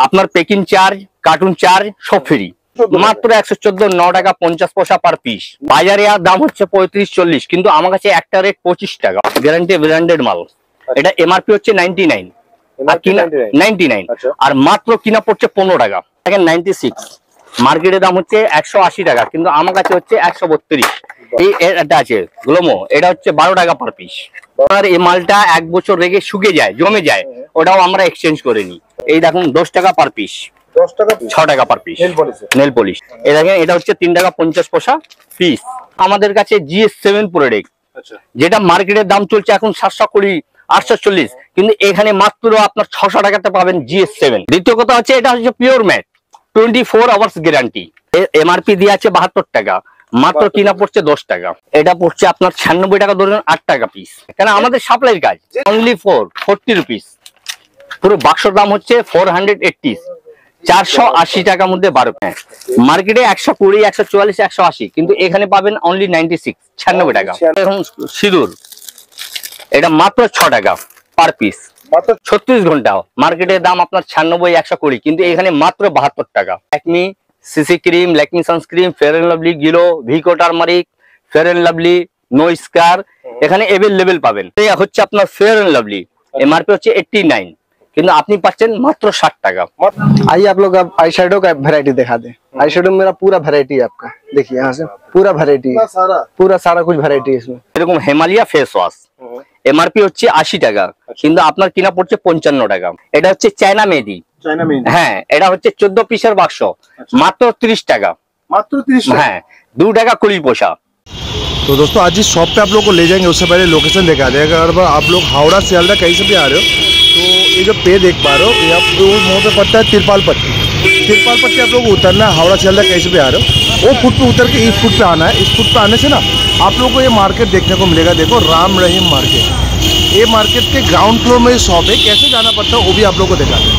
আপনার packing charge, cartoon charge সব free, মাত্র 114 9 টাকা 50 পয়সা পার পিস। বাজারে আর দাম হচ্ছে 35-40, কিন্তু আমার কাছে একটা রেট 25 টাকা, গ্যারান্টি ব্র্যান্ডেড মাল। এটা এমআরপি হচ্ছে 99 আর কিনা 99, আর মাত্র কিনা পড়ছে 15 টাকা। দেখেন 96, মার্কেটের দাম হচ্ছে 180 টাকা, কিন্তু আমার কাছে হচ্ছে 132। এটা আছে গ্লোমো, এটা হচ্ছে 12 টাকা পার পিস। আর এই মালটা 1 বছর রেখে শুকে যায়, জমে যায়, ওটাও আমরা এক্সচেঞ্জ করে নিই। এই দেখুন 10 টাকা পার পিস, 6 টাকা পার পিস নেল পলিশ। এই দেখেন এটা হচ্ছে 3 টাকা 50 পয়সা পিস। আমাদের কাছে GS7 প্রোডাক্ট, যেটা মার্কেটের দাম চলছে এখন 720 840, কিন্তু এখানে মাত্র আপনার 600 টাকাতে পাবেন GS7। দ্বিতীয় কথা হচ্ছে এটা হচ্ছে pure mat, 24 hours guarantee. MRP দিয়ে আছে 72 টাকা, মাত্র কিনা পড়ছে 10 টাকা। এটা পড়ছে আপনার 96 টাকা, ধরুন 8 টাকা পিস। কেন আমাদের সাপ্লাইয়ের কাজ, অনলি 40 রুপিস। পুরো বাক্সর দাম হচ্ছে 480, 480 টাকার মধ্যে 12। মার্কেটে 120 144 180, কিন্তু এখানে পাবেন অনলি 96, 96 টাকা। এখন সিঁদুর, এটা মাত্র 6 টাকা পার পিস, মাত্র 36 ঘন্টা। মার্কেটের দাম আপনার 96 120, কিন্তু এখানে মাত্র 72 টাকা। Lakme CC cream, Lakme sunscreen, fair and Lovely, গিলো, Vicco turmeric, fair and lovely, no scar, এখানে अवेलेबल পাবেন। এই হচ্ছে আপনার ফেয়ার এন্ড লাভলি, এমআরপি হচ্ছে 89, কিন্তু আপনি পাচ্ছেন মাত্র 60 টাকা। आइए आप लोग अब आई शेडो का वैरायटी दिखा दे। आई शेडो में मेरा पूरा वैरायटी है आपका, देखिए यहाँ से पूरा वैरायटी है, पूरा सारा कुछ वैरायटी है इसमें। এরকম হিমালয়া ফেস ওয়াশ, এমআরপি হচ্ছে 80 টাকা, কিন্তু আপনার কিনা পড়ছে 55 টাকা। এটা হচ্ছে চায়না মেহেদি, হ্যাঁ, এটা হচ্ছে 14 পিসের বাক্স, মাত্র 30 টাকা, मात्र 30। হ্যাঁ, 2 টাকা 20 পয়সা। तो दोस्तों आज जिस शॉप पे आप लोग को ले जाएंगे उससे पहले लोकेशन दिखा देगा। अगर आप लोग हावड़ा सियालदा कहीं से भी आ रहे हो तो ये जो पे देख पा रहे हो, ये आपको मोड़ पे पड़ता है तिरपाल पट्टी। तिरपाल पट्टी आप लोग को उतरना है, हावड़ा सियालदा कहीं से भी आ रहे हो वो फुट पे उतर के इस फुट पे आना है। इस फुट पे आने से ना आप लोग को ये मार्केट देखने को मिलेगा। देखो राम रहीम मार्केट, ये मार्केट के ग्राउंड फ्लोर में शॉप है। कैसे जाना पड़ता है वो भी आप लोग को दिखा दें।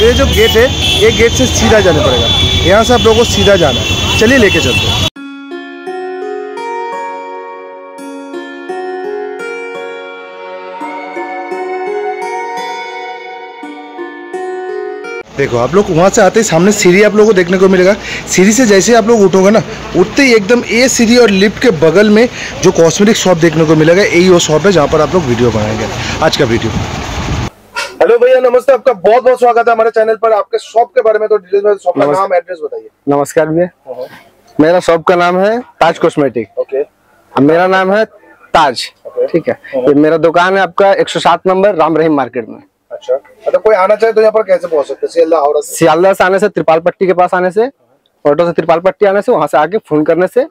ये जो गेट है, ये गेट से सीधा जाना पड़ेगा, यहाँ से आप लोग को सीधा जाना है। चलिए लेके चलते हैं। देखो आप लोग वहाँ से आते ही सामने सीढ़ी आप लोगों को देखने को मिलेगा। सीढ़ी से जैसे आप लोग उठोगे ना, उठते ही एकदम ये सीढ़ी और लिफ्ट के बगल में जो कॉस्मेटिक शॉप देखने को मिलेगा, यही वो शॉप है जहाँ पर आप लोग वीडियो बनाएंगे आज का वीडियो। हेलो भैया, नमस्ते, आपका बहुत बहुत स्वागत है हमारे चैनल पर। आपके शॉप के बारे में तो डिटेल में शॉप का नाम एड्रेस बताइए। नमस्कार भैया, मेरा शॉप का नाम है ताज कॉस्मेटिक। ओके, मेरा नाम है ताज, ठीक है। ये मेरा दुकान है आपका 107 नंबर राम रहीम मार्केट में। अच्छा, मतलब कोई आना चाहे तो यहाँ पर कैसे पहुँच सकते हैं? सियालदा हावड़ा से? सियालदा से आने से त्रिपाल पट्टी के पास आने से, ऑटो से त्रिपाल पट्टी आने से, वहाँ से आके फोन करने से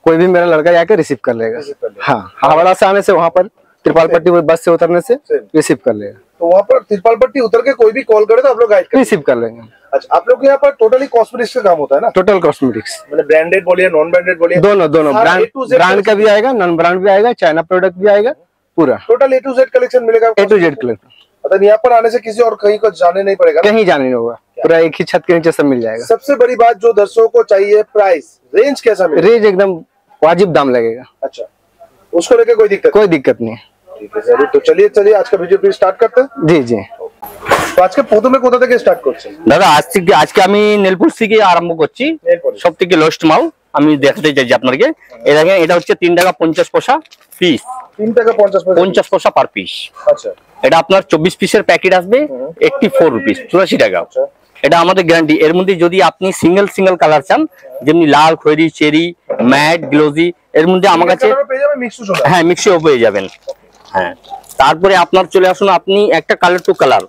कोई भी मेरा लड़का जाके रिसीव कर लेगा। हाँ, हावड़ा से आने से वहाँ पर त्रिपाल पट्टी बस से उतरने से रिसीव कर लेगा। तो वहाँ पर त्रिपाल पट्टी उतर के कोई भी कॉल करे तो आप लोग गाइड रिसीव कर लेंगे। अच्छा, आप लोग के यहाँ पर टोटली कॉस्मेटिक्स का काम होता है ना? टोटल कॉस्मेटिक्स, मतलब ब्रांडेड बोलिए, नॉन ब्रांडेड बोलिए, दोनों ब्रांड का भी आएगा, नॉन ब्रांड भी आएगा, चाइना प्रोडक्ट भी आएगा, पूरा total A to Z collection मिलेगा। A to Z कलेक्शन, मतलब यहाँ पर आने से किसी और कहीं को जाने नहीं पड़ेगा, कहीं जाने नहीं होगा, पूरा एक ही छत के नीचे सब मिल जाएगा। सबसे बड़ी बात जो दर्शकों को चाहिए, प्राइस रेंज कैसा मिलेगा? रेंज एकदम वाजिब दाम लगेगा। अच्छा, उसको लेके कोई दिक्कत नहीं है। ठीक है, जरूर। तो चलिए आज का वीडियो फिर स्टार्ट करते हैं। জি জি, তো আজকে প্রথমে কোথা থেকে স্টার্ট করছেন দাদা? আজকে আমি নেলপুর থেকে আরম্ভ করছি, সব থেকে লোয়েস্ট মাল আমি দেখাতে চাইছি আপনাকে। এই দেখেন এটা হচ্ছে 3 টাকা 50 পয়সা পিস, 3 টাকা 50 পয়সা পার পিস। আচ্ছা, এটা আপনার 24 পিসের প্যাকেট আসবে, 84 রুপিস, 84 টাকা। এটা আমাদের গ্যারান্টি। এর মধ্যে যদি আপনি সিঙ্গেল কালার চান, যেমনি লাল, খয়েরি, চেরি, ম্যাট, গ্লোজি, এর মধ্যে আমার কাছে হ্যাঁ মিক্সও পেয়ে যাবেন। হ্যাঁ, তারপরে আপনার চলে আসুন আপনি একটা কালার টু কালার,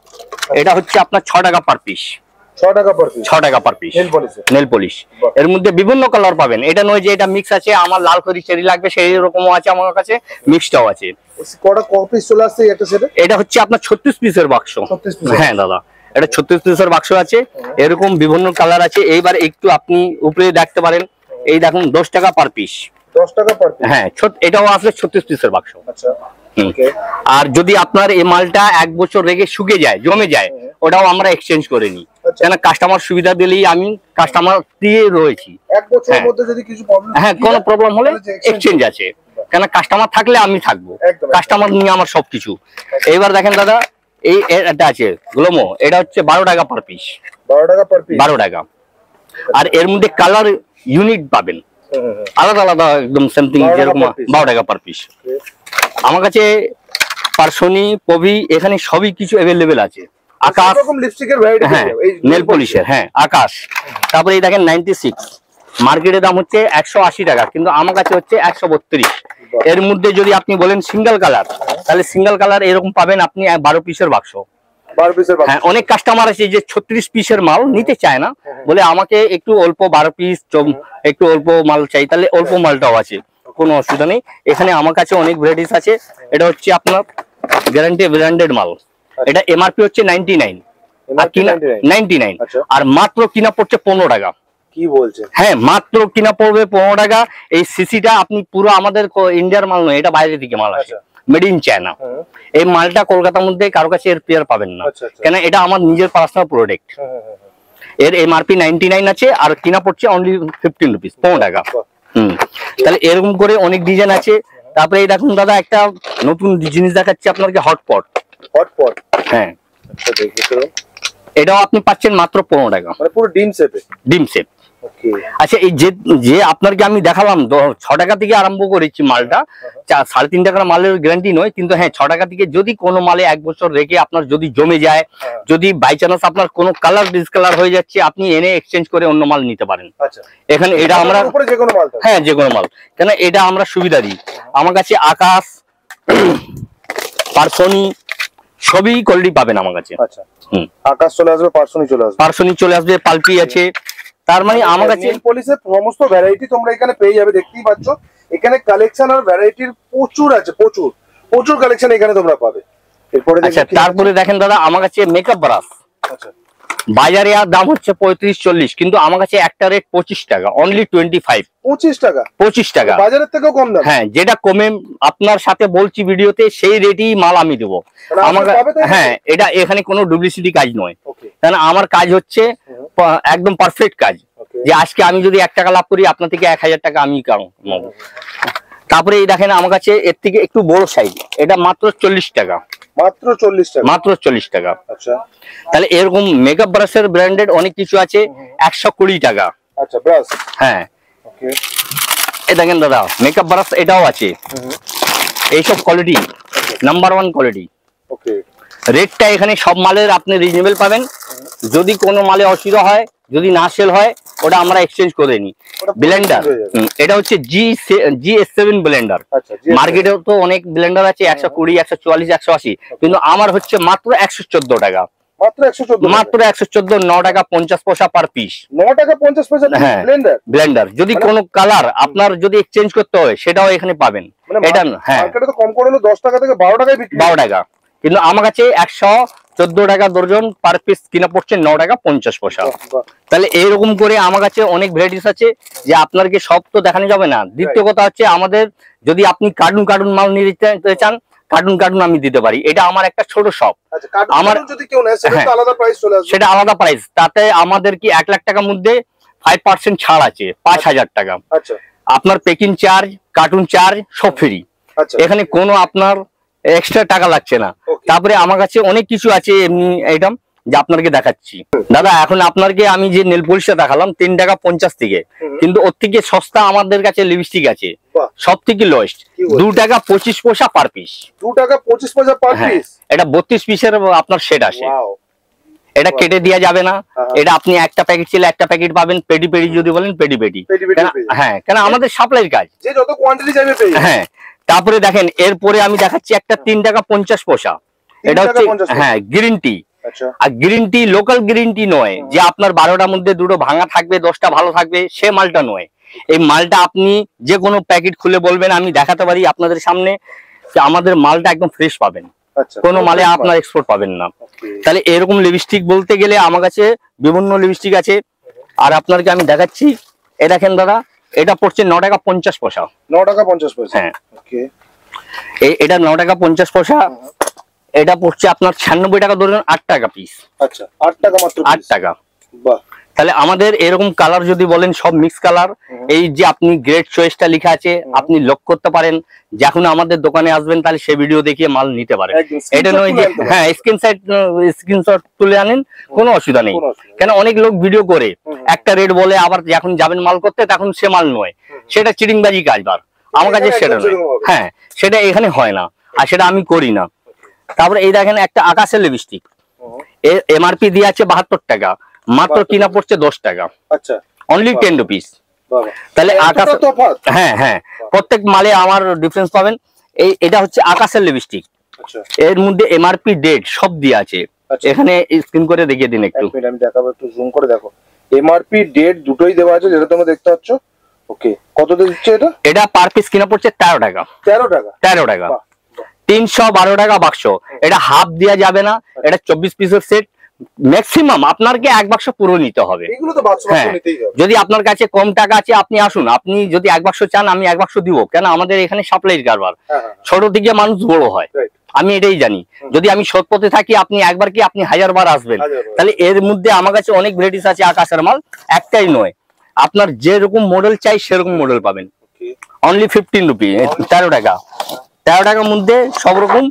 এটা হচ্ছে আপনার 6 টাকা পার পিস, 6 টাকা পার পিস, 6 টাকা পার পিস নেল পলিশ। এর মধ্যে বিভিন্ন কালার পাবেন, এটা নয় যে এটা মিক্স আছে, আমার লাল খয়েরি চেরি লাগবে সেই রকমও আছে, আমার কাছে মিক্সটাও আছে। পিস চলে আসছে একটা সেট, এটা হচ্ছে আপনার 36 পিসের বাক্স। হ্যাঁ দাদা, এটা 36 পিসের বাক্স আছে, এরকম বিভিন্ন কালার আছে। এইবার একটু আপনি উপরে দেখতে পারেন, এই দেখুন 10 টাকা পার পিস, 10 টাকা পার পিস। হ্যাঁ, এটাও আসলে 36 পিসের বাক্স। আচ্ছা, আর যদি আপনার এই মালটা 1 বছর রেখে শুকে যায়, জমে যায়, ওটাও আমরা এক্সচেঞ্জ করে নিই। কেন কাস্টমার সুবিধা দিলেই আমি কাস্টমার দিয়ে রয়েছি। 1 বছরের মধ্যে যদি কিছু প্রবলেম, হ্যাঁ, কোনো প্রবলেম হলে এক্সচেঞ্জ আছে। কেন কাস্টমার থাকলে আমি থাকবো, কাস্টমার নিয়ে আমার সবকিছু। এইবার দেখেন দাদা, এটা আছে গ্লোমো, এটা হচ্ছে 12 টাকা পার পিস। 12 টাকা পার পিস। 12 টাকা। আর এর মধ্যে কালার ইউনিট পাবেন আলাদা আলাদা, একদম সামথিং, যেরকম 12 টাকা পার পিস। আমার কাছে পার্সনি, পভি, এখানে সবই কিছু অ্যাভেলেবেল আছে। আকাশ, রকম লিপস্টিকের ভ্যারাইটি, হ্যাঁ, নেল পলিশের, হ্যাঁ, আকাশ। তারপরে এই দেখেন 96, মার্কেটের দাম হচ্ছে 180 টাকা, কিন্তু আমার কাছে হচ্ছে 132। এর মধ্যে যদি আপনি বলেন সিঙ্গেল কালার, তাহলে সিঙ্গেল কালার এরকম পাবেন আপনি 12 পিসের বাক্স। 12 পিসের বাক্স। হ্যাঁ, অনেক কাস্টমার আছে যে 36 পিসের মাল নিতে চায় না, বলে আমাকে একটু অল্প 12 পিস, একটু অল্প মাল চাই, তাহলে অল্প মালটাও আছে, কোনো অসুবিধা নেই। এখানে আমার কাছে অনেক ভ্যারাইটিস আছে। এটা হচ্ছে আপনার গ্যারান্টি ব্র্যান্ডেড মাল। এটা এমআরপি হচ্ছে 99, আর কিনা 99, আর মাত্র কিনা পড়ছে 15 টাকা। কি বলছেন? হ্যাঁ, মাত্র কিনা পড়বে 15 টাকা। এই সিসিটা আপনি পুরো আমাদের ইন্ডিয়ার মাল নয়, এটা বাইরে থেকে মাল আছে, মেড ইন চায়না। এই মালটা কলকাতার মধ্যে কারো কাছে এর পেয়ার পাবেন না, কেন এটা আমার নিজের পার্সোনাল প্রোডাক্ট। এর এমআরপি 99 আছে, আর কিনা পড়ছে অনলি 15 রুপিস, 15 টাকা। তাহলে এরকম করে অনেক ডিজাইন আছে। তারপরে এই দেখুন দাদা, একটা নতুন জিনিস দেখাচ্ছি আপনাকে, হটপট। হটপট, হ্যাঁ, আচ্ছা দেখুন, এটাও আপনি পাচ্ছেন মাত্র 15 টাকা, মানে পুরো ডিম শেপে। ডিম শেপ। ওকে। আচ্ছা, এই যে আপনাকে আমি দেখালাম 6 টাকা থেকে আরম্ভ করেছি মালটা, 3.5 টাকার মালের গ্যারান্টি নয়, কিন্তু হ্যাঁ 6 টাকা থেকে যদি কোনো মালে 1 বছর রেখে আপনার যদি জমে যায়, যদি বাই চান্স আপনার কোনো কালার ডিসকালার হয়ে যাচ্ছে, আপনি এনে এক্সচেঞ্জ করে অন্য মাল নিতে পারেন। আচ্ছা, এখানে এটা আমরা উপরে যে কোনো মাল, হ্যাঁ যে কোনো মাল, কেন এটা আমরা সুবিধা দিই। আমার কাছে আকাশ, পার্সনি সবই কোয়ালিটি পাবেন আমার কাছে। আচ্ছা, আকাশ চলে আসবে, পার্সনি চলে আসবে, পার্সনি চলে আসবে, পালপি আছে। তার মানে আমার কাছে নেল পলিশের সমস্ত ভ্যারাইটি তোমরা এখানে পেয়ে যাবে, দেখতেই পাচ্ছ। এখানে কালেকশন আর ভ্যারাইটির প্রচুর আছে, প্রচুর প্রচুর কালেকশন এখানে তোমরা পাবে। এরপরে আচ্ছা, তারপরে দেখেন দাদা, আমার কাছে মেকআপ ব্রাশ। আচ্ছা, বাজারে আর দাম হচ্ছে 35-40, কিন্তু আমার কাছে একটা রেট 25 টাকা, অনলি 25। 25 টাকা? 25 টাকা বাজারের থেকেও কম দাম? হ্যাঁ, যেটা কমে আপনার সাথে বলছি ভিডিওতে, সেই রেটই মাল আমি দেবো। আমার হ্যাঁ, এটা এখানে কোনো ডুপ্লিসিটি কাজ নয়, কারণ আমার কাজ হচ্ছে একদম পারফেক্ট কাজ। যে আজকে আমি যদি 1 টাকা লাভ করি, আপনার থেকে 1000 টাকা আমি নেবো। তারপরে এই দেখেন আমার কাছে এর থেকে একটু বড় সাইজ, এটা মাত্র 40 টাকা। মাত্র 40 টাকা? মাত্র 40 টাকা। আচ্ছা, তাহলে এরকম মেকআপ ব্রাশের ব্র্যান্ডেড অনেক কিছু আছে, 120 টাকা। আচ্ছা, ব্রাশ। হ্যাঁ, ওকে। এই দেখেন দাদা, মেকআপ ব্রাশ এটাও আছে, এইসব কোয়ালিটি নাম্বার 1 কোয়ালিটি। ওকে। রেটটা এখানে সব মালের আপনি রিজনেবল পাবেন। যদি কোনো মালে অসুবিধা হয়, যদি না সেল হয়, ওটা আমরা এক্সচেঞ্জ করে নিই। ব্লেন্ডার, এটা হচ্ছে GS7 ব্লেন্ডার। মার্কেটেও তো অনেক ব্লেন্ডার আছে, 120, 144, 180, কিন্তু আমার হচ্ছে মাত্র 114 টাকা। মাত্র 114? মাত্র 114, 9 টাকা 50 পয়সা পার পিস। 9 টাকা 50 পয়সা ব্লেন্ডার? ব্লেন্ডার। যদি কোনো কালার আপনার যদি এক্সচেঞ্জ করতে হয়, সেটাও এখানে পাবেন। এটা হ্যাঁ, মার্কেটে তো কম করে হলো 10 টাকা থেকে 12 টাকায় বিক্রি। 12 টাকা, কিন্তু আমার কাছে 114 টাকা দর্জন, পার পিস কিনা পড়ছে 9 টাকা 50 পয়সা। তাহলে এইরকম করে আমার কাছে অনেক ভ্যারাইটিস আছে, যে আপনাকে সব তো দেখানো যাবে না। দ্বিতীয় কথা হচ্ছে, আমাদের যদি আপনি কার্টুন মাল নিতে চান, কার্টুন আমি দিতে পারি। এটা আমার একটা ছোট শপ। আমার যদি কেউ নেয়, সেটা আলাদা প্রাইস চলে আসবে? সেটা আলাদা প্রাইস। তাতে আমাদের কি 1 লাখ টাকার মধ্যে 5% ছাড় আছে, 5000 টাকা। আচ্ছা, আপনার প্যাকিং চার্জ, কার্টুন চার্জ সব ফ্রি। এখানে কোনো আপনার এক্সট্রা টাকা লাগছে না। তারপরে আমার কাছে অনেক কিছু আছে এমনি আইটেম, যে আপনাকে দেখাচ্ছি। দাদা, এখন আপনাকে আমি যে নেল পলিশটা দেখালাম 3 টাকা 50 থেকে, কিন্তু ওর থেকে সস্তা আমাদের কাছে লিপস্টিক আছে, সব থেকে লোয়েস্ট 2 টাকা 25 পয়সা পার পিস। 2 টাকা 25 পয়সা পার পিস? এটা 32 পিসের আপনার সেট আসে, এটা কেটে দেওয়া যাবে না। এটা আপনি একটা প্যাকেট ছিল একটা প্যাকেট পাবেন, পেডি যদি বলেন পেডি। হ্যাঁ, কেন আমাদের সাপ্লাইয়ের কাজ, যে যত কোয়ান্টিটি চাইবে পেয়ে যাবে। হ্যাঁ। তারপরে দেখেন, এরপরে আমি দেখাচ্ছি একটা 3 টাকা 50 পয়সা। এটা হচ্ছে হ্যাঁ গ্রিন টি। আর green tea local green tea নয়, যে আপনার 12টার মধ্যে 2টো ভাঙা থাকবে, 10টা ভালো থাকবে, সে মালটা নয়। এই মালটা আপনি যে কোনো প্যাকেট খুলে বলবেন, আমি দেখাতে পারি আপনাদের সামনে, যে আমাদের মালটা একদম ফ্রেশ পাবেন, কোনো মালে আপনার এক্সপোর্ট পাবেন না। তাহলে এরকম লিপস্টিক বলতে গেলে আমার কাছে বিভিন্ন লিপস্টিক আছে। আর আপনাকে আমি দেখাচ্ছি, এ দেখেন দাদা, এটা পড়ছে 9 টাকা 50 পয়সা। 9 টাকা 50 পয়সা? হ্যাঁ, এটা 9 টাকা 50 পয়সা। এটা পড়ছে আপনার 96 টাকা ধরুন, 8 টাকা পিস। আচ্ছা, 8 টাকা মাত্র? 8 টাকা। বাহ। তাহলে আমাদের এরকম কালার যদি বলেন সব মিক্স কালার, এই যে আপনি গ্রেড চয়েসটা লেখা আছে আপনি লক্ষ্য করতে পারেন, যখন আমাদের দোকানে আসবেন তাহলে সেই ভিডিও দেখিয়ে মাল নিতে পারেন। এটা নয় যে হ্যাঁ স্ক্রিনশট তুলে আনেন, কোনো অসুবিধা নেই। কেন অনেক লোক ভিডিও করে একটা রেট বলে, আবার যখন যাবেন মাল করতে তখন সে মাল নয়, সেটা চিটিংবাজি কাজবার। আমার কাছে সেটা নয়, হ্যাঁ সেটা এখানে হয় না, আর সেটা আমি করি না। তারপরে এই দেখেন একটা আকাশের লিপস্টিক, এমআরপি দিয়ে আছে 72 টাকা, মাত্র কিনা পড়ছে 10 টাকা, আচ্ছা অনলি 10 রুপিস। তাহলে আকাশ, হ্যাঁ হ্যাঁ প্রত্যেক মালে আমার ডিফারেন্স পাবেন। এটা হচ্ছে আকাশের লিপস্টিক, এর মধ্যে এমআরপি ডেট সব দিয়ে আছে, এখানে স্ক্রিন করে দেখিয়ে দিন একটু। আমি দেখাবো, একটু জুম করে দেখো, এমআরপি ডেট দুটোই দেওয়া আছে যেটা তোমরা দেখতে পাচ্ছ। ওকে, কত দিচ্ছে এটা? এটা পার পিস কিনা পড়ছে 13 টাকা। 13 টাকা? 13 টাকা, 312 টাকা বাক্স। এটা হাফ দেওয়া যাবে না, এটা 24 পিসের সেট, ম্যাক্সিমাম আপনাকে এক বাক্স পুরো নিতে হবে। এগুলো তো বাক্স নিতেই হবে। যদি আপনার কাছে কম টাকা আছে আপনি আসুন, আপনি যদি এক বাক্স চান আমি এক বাক্স দিব, কেন আমাদের এখানে সাপ্লাইয়ের কারবার, ছোট থেকে মানুষ বড় হয়, আমি এটাই জানি। যদি আমি সৎ পথে থাকি আপনি একবার কি আপনি 1000 বার আসবেন। তাহলে এর মধ্যে আমার কাছে অনেক ভ্যারাইটিস আছে আকাশের মাল, একটাই নয়, আপনার যেরকম মডেল চাই সেরকম মডেল পাবেন। অনলি 15 রুপি, 13 টাকা। 13 টাকার মধ্যে সব রকম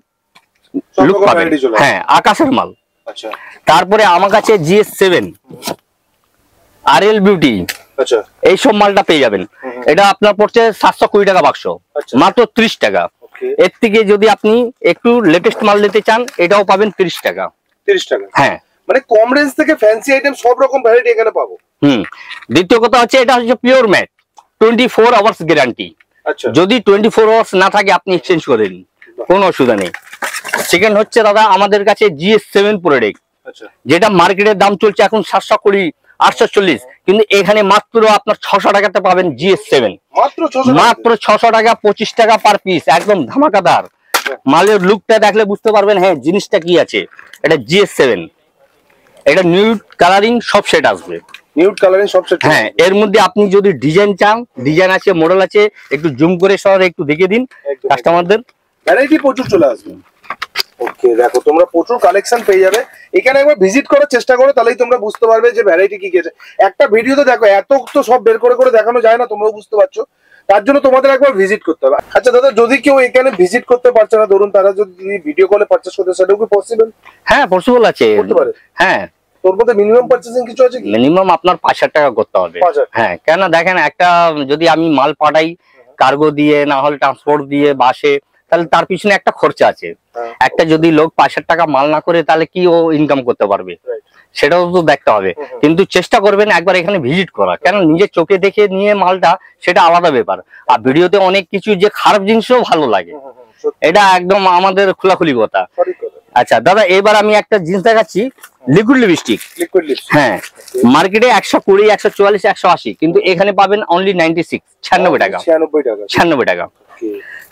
লুক পাবেন, হ্যাঁ আকাশের মাল। আচ্ছা, তারপরে আমার কাছে GS7 RL বিউটি, আচ্ছা এইসব মালটা পেয়ে যাবেন। এটা আপনার পড়ছে 720 টাকা বাক্স, মাত্র 30 টাকা। এর থেকে যদি আপনি একটু লেটেস্ট মাল নিতে চান এটাও পাবেন 30 টাকা। 30 টাকা, হ্যাঁ মানে কম রেঞ্জ থেকে ফ্যান্সি আইটেম সব রকম ভ্যারাইটি এখানে পাবো। দ্বিতীয় কথা হচ্ছে এটা হচ্ছে পিওর ম্যাট, 24 আওয়ার্স গ্যারান্টি। আচ্ছা, যদি 24 আওয়ার্স না থাকে আপনি এক্সচেঞ্জ করে নিন, কোনো অসুবিধা নেই। সেকেন্ড হচ্ছে দাদা আমাদের কাছে GS7 প্রোডাক্ট, আচ্ছা যেটা মার্কেটের দাম চলছে এখন 720 840, কিন্তু এখানে মাত্র আপনার 600 টাকাতে পাবেন GS7, মাত্র 600 টাকা, 25 টাকা পার পিস, একদম ধামাকাদার। মালের লুকটা দেখলে বুঝতে পারবেন হ্যাঁ জিনিসটা কি আছে। এটা GS7, এটা নিউড কালারিং সব সেট আসবে, নিউড কালারিং সব সেট। হ্যাঁ এর মধ্যে আপনি যদি ডিজাইন চান, ডিজাইন আছে, মডেল আছে, একটু জুম করে সর একটু দেখিয়ে দিন কাস্টমারদের। ভ্যারাইটি প্রচুর চলে আসবে। ওকে, দেখো তোমরা প্রচুর কালেকশন পেয়ে যাবে এখানে, একবার ভিজিট করার চেষ্টা করো তাহলেই তোমরা বুঝতে পারবে যে ভ্যারাইটি কি কি আছে। একটা ভিডিওতে দেখো এত তো সব বের করে করে দেখানো যায় না, তোমরাও বুঝতে পারছো, তার জন্য তোমাদের একবার ভিজিট করতে হবে। আচ্ছা দাদা, যদি কেউ এখানে ভিজিট করতে পারছে না, ধরুন তারা যদি ভিডিও কলে পারচেজ করতে, সেটাও কি পসিবল? হ্যাঁ পসিবল আছে, করতে পারে। হ্যাঁ তোর মধ্যে মিনিমাম পারচেজিং কিছু আছে কি? মিনিমাম আপনার 5000 টাকা করতে হবে। 5000? হ্যাঁ, কেন দেখেন একটা যদি আমি মাল পাঠাই কার্গো দিয়ে, না হলে ট্রান্সপোর্ট দিয়ে, বাসে, তাহলে তার পিছনে একটা খরচা আছে। একটা যদি লোক 5000 টাকা মাল না করে তাহলে কি ও ইনকাম করতে পারবে, সেটাও তো দেখতে হবে। কিন্তু চেষ্টা করবেন একবার এখানে ভিজিট করা, কেন নিজের চোখে দেখে নিয়ে মালটা সেটা আলাদা ব্যাপার। আর ভিডিওতে অনেক কিছু যে খারাপ জিনিসও ভালো লাগে, এটা একদম আমাদের খোলাখুলি কথা। আচ্ছা দাদা, এবার আমি একটা জিনিস দেখাচ্ছি, লিকুইড লিপস্টিক। হ্যাঁ, মার্কেটে 120 144 180, কিন্তু এখানে পাবেন অনলি 96 96 টাকা। 96 টাকা।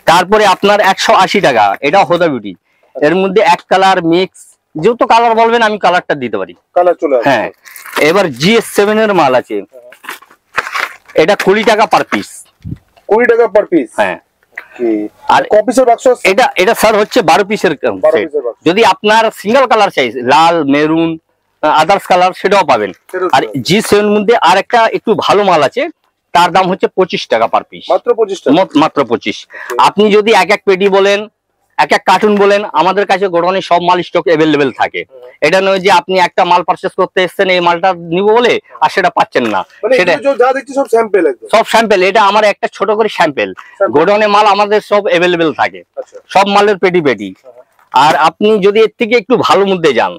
তারপরে আপনার 180 টাকা, এটা হোদা বিউটি, এর মধ্যে এক কালার মিক্স, যেহেতু কালার বলবেন আমি কালারটা দিতে পারি, কালার চলে আসবে। হ্যাঁ, এবার GS7 এর মাল আছে, এটা 20 টাকা পার পিস। 20 টাকা পার পিস? হ্যাঁ। আর কপিসের বাক্স? এটা স্যার হচ্ছে 12 পিসের সেট। যদি আপনার সিঙ্গেল কালার চাই, লাল, মেরুন, আদার্স কালার, সেটাও পাবেন। আর GS7 এর মধ্যে আর একটা একটু ভালো মাল আছে, তার দাম হচ্ছে 25 টাকা পার পিস, মাত্র 25 টাকা। মাত্র 25। আপনি যদি এক এক পেটি বলেন, এক এক কার্টুন বলেন, আমাদের কাছে গোডাউনে সব মাল স্টক অ্যাভেলেবেল থাকে। এটা নয় যে আপনি একটা মাল পারচেজ করতে এসেছেন এই মালটা নিব বলে আর সেটা পাচ্ছেন না, সেটা যা দেখছি সব স্যাম্পল, একদম সব স্যাম্পল। এটা আমার একটা ছোট করে স্যাম্পল, গোডাউনে মাল আমাদের সব অ্যাভেলেবেল থাকে, সব মালের পেটি পেটি। আর আপনি যদি এর থেকে একটু ভালো মধ্যে যান,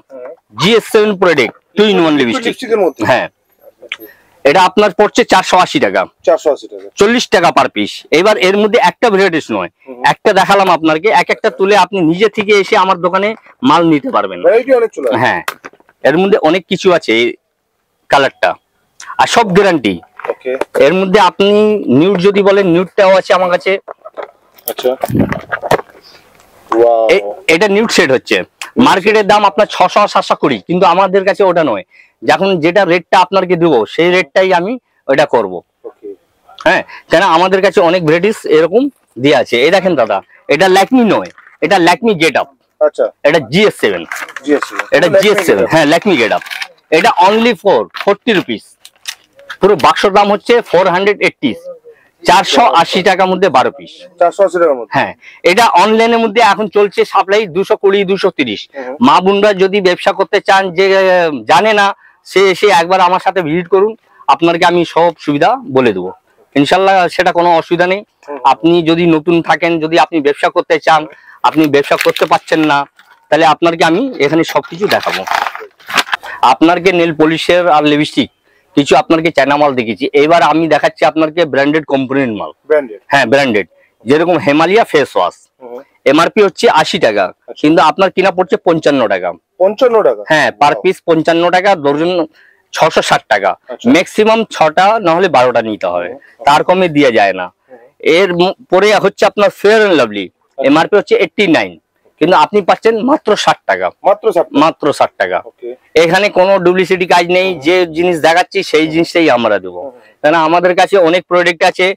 GS7 প্রোডাক্ট 2-in-1 লিপস্টিক, হ্যাঁ, এটা আপনার পড়ছে 480 টাকা, 40 টাকা পার পিস। এবার এর মধ্যে একটা ভ্যারাইটিস নয়, একটা দেখালাম আপনাকে, এক একটা তুলে আপনি নিজে থেকে এসে আমার দোকানে মাল নিতে পারবেন। হ্যাঁ, এর মধ্যে অনেক কিছু আছে, এই কালারটা, আর সব গ্যারান্টি। এর মধ্যে আপনি নিউড যদি বলেন, নিউডটাও আছে আমার কাছে। আচ্ছা, এটা নিউড সেট হচ্ছে, মার্কেটের দাম আপনার 600 720, কিন্তু আমাদের কাছে ওটা নয়। যখন যেটা রেটটা আপনাকে দেবো সেই রেটটাই আমি ওটা করব। হ্যাঁ, কেন আমাদের কাছে অনেক ভ্যারাইটিস এরকম দিয়ে আছে। এই দেখেন দাদা, এটা ল্যাকমি নয়, এটা ল্যাকমি গেট আপ। আচ্ছা, এটা GS7, এটা GS7, হ্যাঁ ল্যাকমি গেট আপ। এটা অনলি ফর 40 রুপিস। পুরো বাক্সর দাম হচ্ছে 480, 480 টাকার মধ্যে 12 পিস। 480 টাকার মধ্যে। হ্যাঁ, এটা অনলাইনের মধ্যে এখন চলছে সাপ্লাই 220, 230। মা বোনরা যদি ব্যবসা করতে চান, যে জানে না, সে এসে একবার আমার সাথে ভিজিট করুন, আপনাকে আমি সব সুবিধা বলে দেবো ইনশাল্লাহ, সেটা কোনো অসুবিধা নেই। আপনি যদি নতুন থাকেন, যদি আপনি ব্যবসা করতে চান, আপনি ব্যবসা করতে পারছেন না, তাহলে আপনাকে আমি এখানে সবকিছু দেখাবো। আপনাকে নেল পলিশের আর লিপস্টিক কিছু আপনাকে চায়না মাল দেখেছি, এবার আমি দেখাচ্ছি আপনাকে ব্র্যান্ডেড কোম্পানির মাল। ব্র্যান্ডেড? হ্যাঁ, ব্র্যান্ডেড। যেরকম হিমালয়া ফেস ওয়াশ, এমআরপি হচ্ছে 80 টাকা, কিন্তু আপনার কিনা পড়ছে 55 টাকা। 55 টাকা? হ্যাঁ, পার পিস 55 টাকা, দর্জন 660 টাকা। ম্যাক্সিমাম 6টা না হলে 12টা নিতে হবে, তার কমে দেওয়া যায় না। এর পরে হচ্ছে আপনার ফেয়ার এন্ড লাভলি, এমআরপি হচ্ছে 89, কিন্তু আপনি পাচ্ছেন মাত্র 60 টাকা। মাত্র 60 টাকা। এখানে কোনো ডুপ্লিসিটি কাজ নেই, যে জিনিস দেখাচ্ছি সেই জিনিসটাই আমরা দেবো, কেন আমাদের কাছে অনেক প্রোডাক্ট আছে।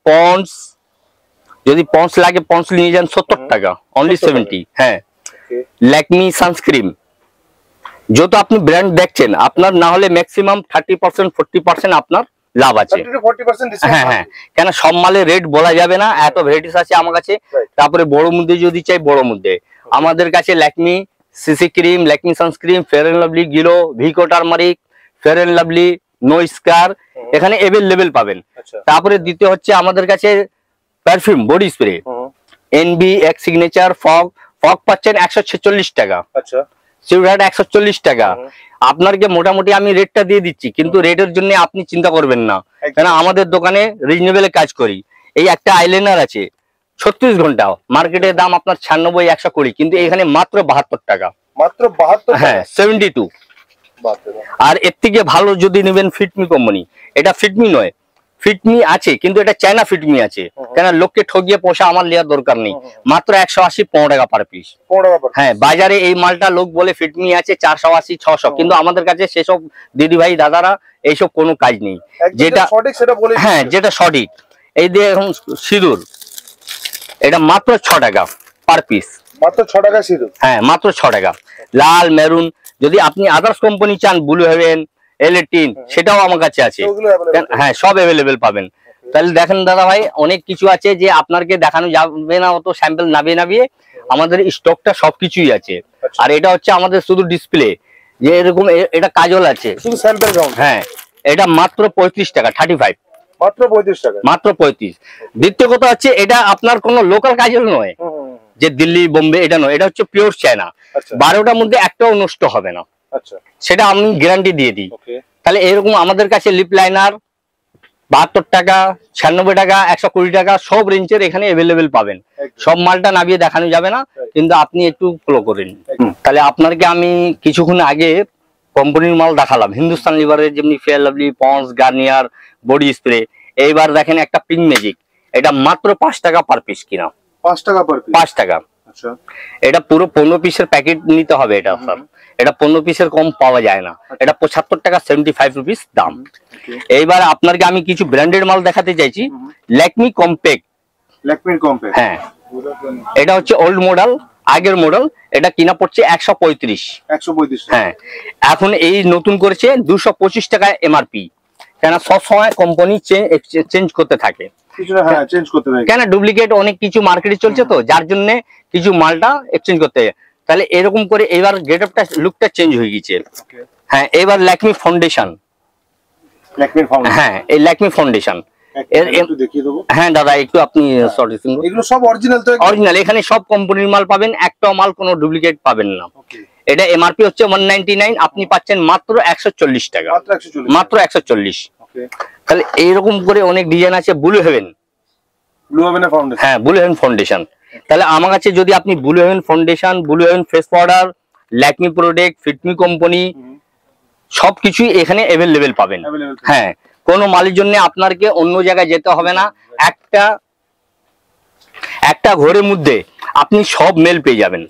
পন্স, যদি পন্স লাগে পন্স নিয়ে যান 70 টাকা, অনলি 70। হ্যাঁ, ল্যাকমি সানস্ক্রিন, যত আপনি ব্র্যান্ড দেখছেন, আপনার না হলে ম্যাক্সিমাম 30%, 40% আপনার লাভ আছে। হ্যাঁ হ্যাঁ, কেন সব মালের রেট বলা যাবে না, এত ভ্যারাইটিস আছে আমার কাছে। তারপরে বড় মধ্যে যদি চাই, বড় মধ্যে আমাদের কাছে Lakme CC cream, Lakme sunscreen, fair and lovely glow, Vicco turmeric, fair and lovely, no scar, এখানে অ্যাভেলেবেল পাবেন। তারপরে দ্বিতীয় হচ্ছে আমাদের কাছে perfume body spray, NB X signature, Fog পাচ্ছেন 146 টাকা, সিউরাট 140 টাকা। আপনাকে মোটামুটি আমি রেটটা দিয়ে দিচ্ছি, কিন্তু রেটের জন্য আপনি চিন্তা করবেন না, কেন আমাদের দোকানে রিজনেবল কাজ করি। এই একটা আইলাইনার আছে 36 ঘন্টা, মার্কেটের দাম আপনার 96, 120, কিন্তু এখানে মাত্র 72 টাকা। মাত্র 72? হ্যাঁ, 72। আর এর থেকে ভালো যদি নেবেন ফিটমি কোম্পানি, এটা ফিটমি নয়, ফিটমি আছে কিন্তু এটা চায়না ফিটমি আছে, কেন লোককে ঠকিয়ে পয়সা আমার নেওয়ার দরকার নেই। মাত্র 180, 15 টাকা পার পিস। হ্যাঁ, বাজারে এই মালটা লোক বলে ফিটমি আছে 480, 600, কিন্তু আমাদের কাছে সেসব দিদি ভাই দাদারা এইসব কোনো কাজ নেই, যেটা সঠিক সেটা বলে। হ্যাঁ, যেটা সঠিক। এই দিয়ে এখন সিঁদুর, এটা মাত্র 6 টাকা পার পিস। মাত্র 6 টাকা সিঁদুর? হ্যাঁ, মাত্র 6 টাকা। লাল, মেরুন, যদি আপনি আদার্স কোম্পানি চান, ব্লু হেভেন, এল18, সেটাও আমার কাছে আছে। হ্যাঁ, সব অ্যাভেলেবেল পাবেন। তাহলে দেখেন দাদা ভাই, অনেক কিছু আছে যে আপনাকে দেখানো যাবে না, অত স্যাম্পল নাবিয়ে আমাদের স্টকটা সবকিছুই আছে। আর এটা হচ্ছে আমাদের শুধু ডিসপ্লে, যে এরকম এটা কাজল আছে শুধু স্যাম্পল কাউন্ট। হ্যাঁ, এটা মাত্র 35 টাকা, 35। মাত্র 35 টাকা? মাত্র 35। দ্বিতীয় কথা হচ্ছে, এটা আপনার কোনো লোকাল কাজল নয়, যে দিল্লি বোম্বে, এটা নয়, এটা হচ্ছে পিওর চায়না। 12টার মধ্যে একটাও নষ্ট হবে না, সেটা আমি গ্যারান্টি দিয়ে দিই। তাহলে এরকম আমাদের কাছে লিপ লাইনার 72 টাকা, 96 টাকা, 120 টাকা, সব রেঞ্জের এখানে অ্যাভেলেবেল পাবেন। সব মালটা নামিয়ে দেখানো যাবে না, কিন্তু আপনি একটু ফলো করেন। তাহলে আপনাকে আমি কিছুক্ষণ আগে কোম্পানির মাল দেখালাম, হিন্দুস্তান লিভারের, যেমনি fair lovely, ponds, Garnier, body spray. এইবার দেখেন একটা পিঙ্ক ম্যাজিক, এটা মাত্র 5 টাকা পার পিস কিনা। 5 টাকা পার পিস? 5 টাকা। আচ্ছা, এটা পুরো 15 পিসের প্যাকেট নিতে হবে এটা স্যার, এটা 15 পিসের কম পাওয়া যায় না, এটা 75 টাকা, 75 রুপিস দাম। এইবার আপনাকে আমি কিছু ব্র্যান্ডেড মাল দেখাতে চাইছি। ল্যাকমি কম্প্যাক্ট, হ্যাঁ, এটা হচ্ছে ওল্ড মডেল, আগের মডেল, এটা কিনা পড়ছে 135। হ্যাঁ, এখন এই নতুন করেছে 225 টাকা এমআরপি, কেন সবসময় কোম্পানি চেঞ্জ করতে থাকে, কেন ডুপ্লিকেট অনেক কিছু মার্কেটে চলছে, তো যার জন্য কিছু মালটা এক্সচেঞ্জ করতে। তাহলে এরকম করে এবার গেটআপটা, লুকটা চেঞ্জ হয়ে গেছে। হ্যাঁ, এবার ল্যাকমি ফাউন্ডেশন, হ্যাঁ, এই ল্যাকমি ফাউন্ডেশন। হ্যাঁ দাদা, একটু আপনি এগুলো সব অরিজিনাল তো? অরিজিনাল, এখানে সব কোম্পানির মাল পাবেন, একটাও মাল কোনো ডুপ্লিকেট পাবেন না। এটা এমআরপি হচ্ছে 199, আপনি পাচ্ছেন মাত্র 140 টাকা, মাত্র 140। তাহলে এইরকম করে অনেক ডিজাইন আছে। ব্লু হেভেন, হ্যাঁ, ব্লু হেভেন ফাউন্ডেশন। তাহলে আমার কাছে যদি আপনি Blue Heaven foundation, Blue Heaven face powder, Lakme product, Fit Me company, সবকিছুই এখানে অ্যাভেলেবেল পাবেন। হ্যাঁ, কোনো মালের জন্য আপনাকে অন্য জায়গায় যেতে হবে না, একটা ঘরের মধ্যে আপনি সব মেল পেয়ে যাবেন।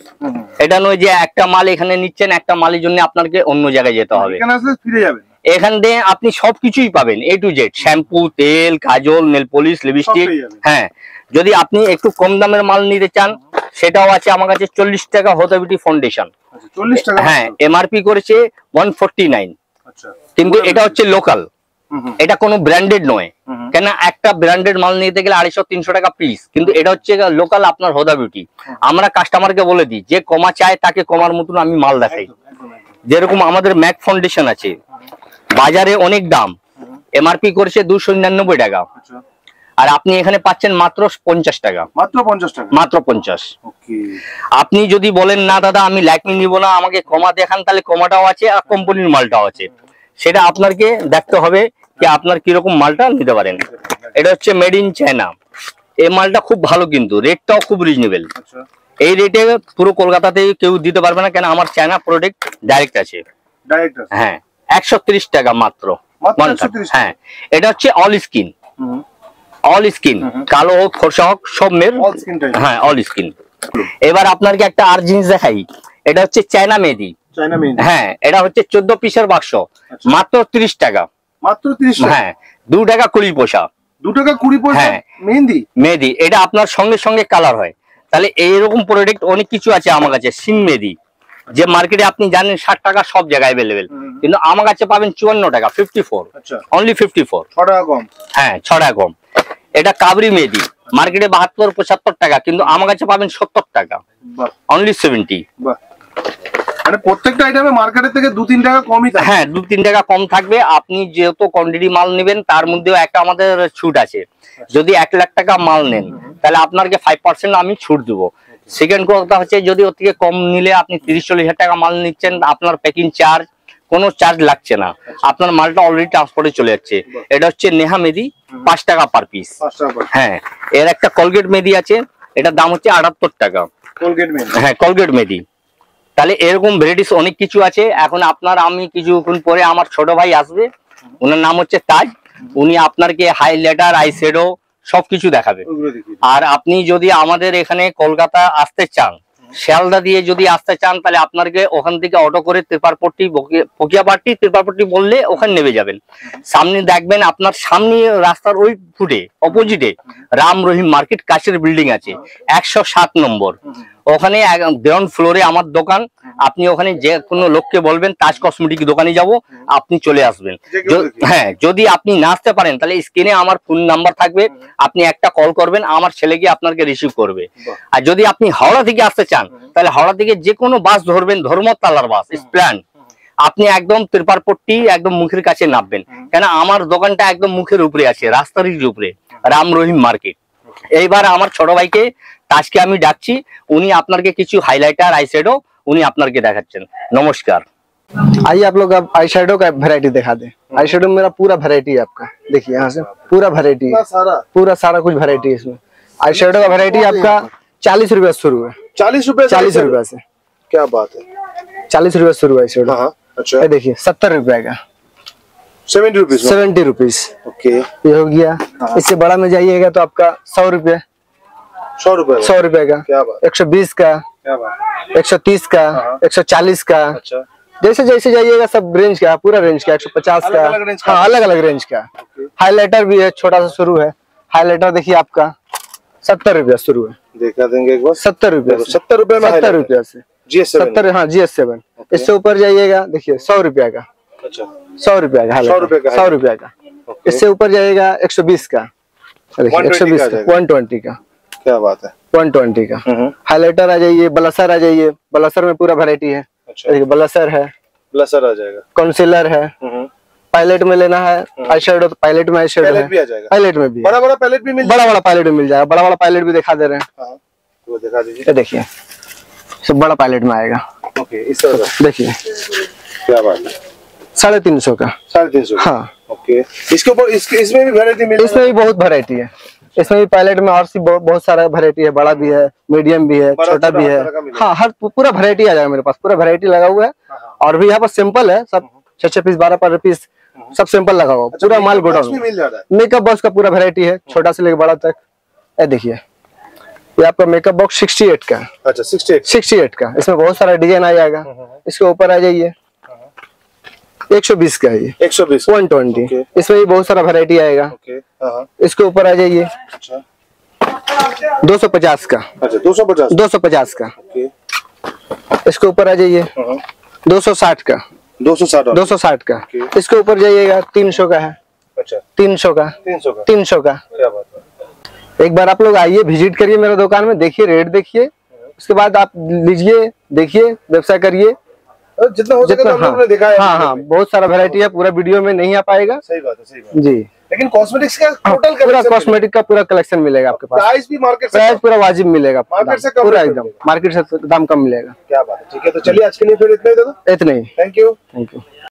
এটা নয় যে একটা মাল এখানে নিচ্ছেন, একটা মালের জন্য আপনাকে অন্য জায়গায় যেতে হবে। এখান দিয়ে আপনি সবকিছুই পাবেন, A to Z, শ্যাম্পু, তেল, কাজল, নেল পলিশ, লিপস্টিক। হ্যাঁ, যদি আপনি একটু কম দামের মাল নিতে চান, সেটাও আছে আমার কাছে। 40 টাকা হতো বিউটি ফাউন্ডেশন। 40 টাকা? হ্যাঁ, এমআরপি করেছে 149। আচ্ছা কিন্তু এটা হচ্ছে লোকাল, এটা কোনো ব্র্যান্ডেড নয়। কেন একটা ব্র্যান্ডেড মাল নিতে গেলে 250-300 টাকা পিস, কিন্তু এটা হচ্ছে লোকাল আপনার হোদা বিউটি। আমরা কাস্টমারকে বলে দিই যে কমা চায় তাকে কমার মতন আমি মাল দেখাই। যেরকম আমাদের ম্যাক ফাউন্ডেশন আছে, বাজারে অনেক দাম, এমআরপি করেছে 299 টাকা, আর আপনি এখানে পাচ্ছেন মাত্র 50 টাকা। মাত্র 50 টাকা, মাত্র 50। ওকে। আপনি যদি বলেন না দাদা আমি ল্যাকমি নিব না, আমাকে কমা দেখান, তাহলে কমাটাও আছে আর কোম্পানির মালটাও আছে। সেটা আপনাকে দেখতে হবে যে আপনার কিরকম মালটা নিতে পারেন। এটা হচ্ছে মেড ইন চায়না, এই মালটা খুব ভালো, কিন্তু রেটটাও খুব রিজনেবল। এই রেটে পুরো কলকাতাতে কেউ দিতে পারবে না, কেন আমার চায়না প্রোডাক্ট ডাইরেক্ট আছে। ডাইরেক্ট আছে, হ্যাঁ 130 টাকা মাত্র। হ্যাঁ এটা হচ্ছে অল স্কিন, অল স্কিন, কালো হোক ফর্সা হোক সব মেয়ের, হ্যাঁ অল স্কিন। এবার আপনাকে একটা আর জিনিস দেখাই, এটা হচ্ছে চায়না মেহেদি। চায়না মেহেদি, হ্যাঁ এটা হচ্ছে 14 পিসের বাক্স, মাত্র 30 টাকা। মাত্র 30 টাকা, হ্যাঁ 2 টাকা 20 পয়সা। 2 টাকা 20 পয়সা হ্যাঁ মেহেদি, মেহেদি। এটা আপনার সঙ্গে সঙ্গে কালার হয়। তাহলে এইরকম প্রোডাক্ট অনেক কিছু আছে আমার কাছে। সিং মেহেদি, যে মার্কেটে আপনি জানেন 60 টাকা সব জায়গায় অ্যাভেলেবেল, কিন্তু আমার কাছে পাবেন 54 টাকা, 54, অনলি 54, 6 টাকা কম। হ্যাঁ 6 টাকা কম। এটা কাবরি মেহেদি, মার্কেটে 72-75 টাকা, কিন্তু আমার কাছে পাবেন 70 টাকা, অনলি 70। বাহ, মানে প্রত্যেকটা আইটেমে মার্কেটের থেকে 2-3 টাকা কমই থাকে। হ্যাঁ 2-3 টাকা কম থাকবে। আপনি যেহেতু কোয়ান্টিটি মাল নেবেন, তার মধ্যেও একটা আমাদের ছুট আছে। যদি 1 লাখ টাকা মাল নেন তাহলে আপনাকে 5% আমি ছুট দেবো। সেকেন্ড কথা হচ্ছে যদি ওর থেকে কম নিলে, আপনি 30-40 হাজার টাকা মাল নিচ্ছেন, আপনার প্যাকিং চার্জ কোনো চার্জ লাগছে না, আপনার মালটা অলরেডি ট্রান্সপোর্টে চলে যাচ্ছে। এটা হচ্ছে নেহা মেহেদি, 5 টাকা পার পিস। হ্যাঁ এর একটা কলগেট মেহেদি আছে, এটার দাম হচ্ছে 78 টাকা। কোলগেট মেহেদি, হ্যাঁ কলগেট মেহেদি। তাহলে এরকম ভ্যারাইটিস অনেক কিছু আছে। এখন আপনার, আমি কিছুক্ষণ পরে আমার ছোট ভাই আসবে, ওনার নাম হচ্ছে তাজ, উনি আপনাকে হাইলাইটার, আই শ্যাডো সবকিছু দেখাবে। আর আপনি যদি আমাদের এখানে কলকাতা আসতে চান, শিয়ালদা দিয়ে যদি আসতে চান, তাহলে আপনাকে ওখান থেকে অটো করে তিরপালপট্টি, পকিয়াপাট্টি, তিরপালপট্টি বললে ওখানে নেমে যাবেন। সামনে দেখবেন, আপনার সামনে রাস্তার ওই ফুটে অপোজিটে রাম রহিম মার্কেট কাছের বিল্ডিং আছে, 107 নম্বর। ওখানে গ্রাউন্ড ফ্লোরে আমার দোকান। আপনি ওখানে যে কোনো লোককে বলবেন তাজ কসমেটিক দোকানে যাব, আপনি চলে আসবেন। হ্যাঁ যদি আপনি না আসতে পারেন, তাহলে স্ক্রিনে আমার ফোন নাম্বার থাকবে, আপনি একটা কল করবেন, আমার ছেলে গিয়ে আপনাকে রিসিভ করবে। আর যদি আপনি হাওড়া থেকে আসতে চান, তাহলে হাওড়া থেকে যে কোনো বাস ধরবেন, ধর্মতলার বাস স্প্ল্যান্ড, আপনি একদম তিরপালপট্টি একদম মুখের কাছে নামবেন, কেন আমার দোকানটা একদম মুখের উপরে আছে, রাস্তার উপরে, রাম রহিম মার্কেট। এইবার আমার ছোট ভাইকে তাজকে আমি ডাকছি, উনি আপনাকে কিছু হাইলাইটার, আই শ্যাডো উনি আপনাকে দেখাচ্ছেন। নমস্কার। आइए आप लोग अब आई शेडो का वैरायटी दिखा दे। आई शेडो में मेरा पूरा वैरायटी है, आपका देखिए यहाँ से पूरा वैरायटी है, पूरा सारा कुछ वैरायटी है इसमें। आई शेडो का वैरायटी आपका 40 रुपए शुरू है। 40 रुपए, 40 रुपए से, क्या बात है, 40 रुपए शुरू है शेडो। अच्छा ये देखिए 70 रुपए का, 70 रुपीज, 70 रुपीज। ओके, ये हो गया। इससे बड़ा में जाइएगा तो आपका 100 रुपए, 100 रुपए, 100 रुपए का, क्या बात, 120 का, क्या बात, 130 का, 140 का, अच्छा जैसे जैसे जाइएगा सब रेंज का, पूरा रेंज का, 150 का, अलग-अलग रेंज का? हाँ अलग अलग रेंज का। हाइलाइटर भी है, छोटा सा शुरू है। हाइलाइटर देखिए आपका 70 रुपया शुरू है, देखा देंगे एक बार। 70 रुपया, 70 रुपए में 70 रुपया से, GS7, 70, हाँ GS7। इससे ऊपर जाइएगा देखिए 100 रुपया का, अच्छा 100 रुपया का, 100 रुपए का, 100 रुपया का। इससे ऊपर जाइएगा 120 का, 120 का, 120 का, क्या बात है, 120 का। हाइलाइटर आ जाइए, ब्लशर आ जाइए, ब्लशर में पूरा वैरायटी है। अच्छा देखिए ब्लशर है, ब्लशर आ जाएगा, कंसीलर है, पायलट में लेना है आई शेडो तो पायलट में आई शेडो है, पैलेट भी आ जाएगा, पायलट में भी है। बड़ा बड़ा पैलेट भी मिल बड़ा बड़ा पायलट में मिल जाएगा, बड़ा बड़ा पायलट भी दिखा दे रहे हैं। हाँ, वो दिखा दीजिए, ये देखिए सब बड़ा पायलट में आएगा, ओके, इस तरह देखिए क्या बात है, 350 का, 350, हाँ। ओके, इसके ऊपर इसमें भी वैरायटी मिल इसमें भी बहुत वैरायटी है। इसमें भी पायलट में और सी बहुत सारा वैरायटी है, बड़ा भी है, मीडियम भी है, छोटा भी है, हाँ हर पूरा वैरायटी आ जाएगा मेरे पास, पूरा वैरायटी लगा हुआ है। और भी यहाँ पर सिंपल है सब, 6 पीस 12 पीस सब सिंपल लगा हुआ, पूरा माल गोडाउन मिल जाता है, मेकअप बॉक्स का पूरा वैरायटी है, छोटा से लेकर बड़ा तक। ये देखिए ये आपका मेकअप बॉक्स 68 का, अच्छा 68 का, इसमें बहुत सारा डिजाइन आ जाएगा। इसके ऊपर आ जाइए 120 का है ये, 120, 120, इसमें भी बहुत सारा वैरायटी आएगा। ओके, इसके ऊपर आ जाइए अच्छा 250 का, अच्छा 250, 250 का। ओके, इसके ऊपर आ जाइए 260 का, 260 260 का। Okay. इसके ऊपर जाइएगा 300 का है, अच्छा 300 का, 300 का। 300 का। क्या बात है। एक बार आप लोग आइए, विजिट करिए मेरे दुकान में, देखिए रेट देखिए, उसके बाद आप लीजिए, देखिए, व्यवसाय करिए जितना हो सके तो हम लोगों ने दिखाया है हाँ वीडियो हाँ, में। बहुत सारा वैरायटी है, पूरा वीडियो में नहीं आ पाएगा सही बात है, सही बात है। जी। लेकिन कॉस्मेटिक्स का टोटल पूरा कॉस्मेटिक का पूरा कलेक्शन मिलेगा आपके पास। प्राइस भी मार्केट से प्राइस पूरा वाजिब मिलेगा, मार्केट से कम पूरा रेट एकदम मिलेगा। मार्केट से दाम कम मिलेगा। क्या बात है। ठीक है, तो चलिए आज के लिए फिर इतना ही दे दो। इतना ही। Thank you. Thank you.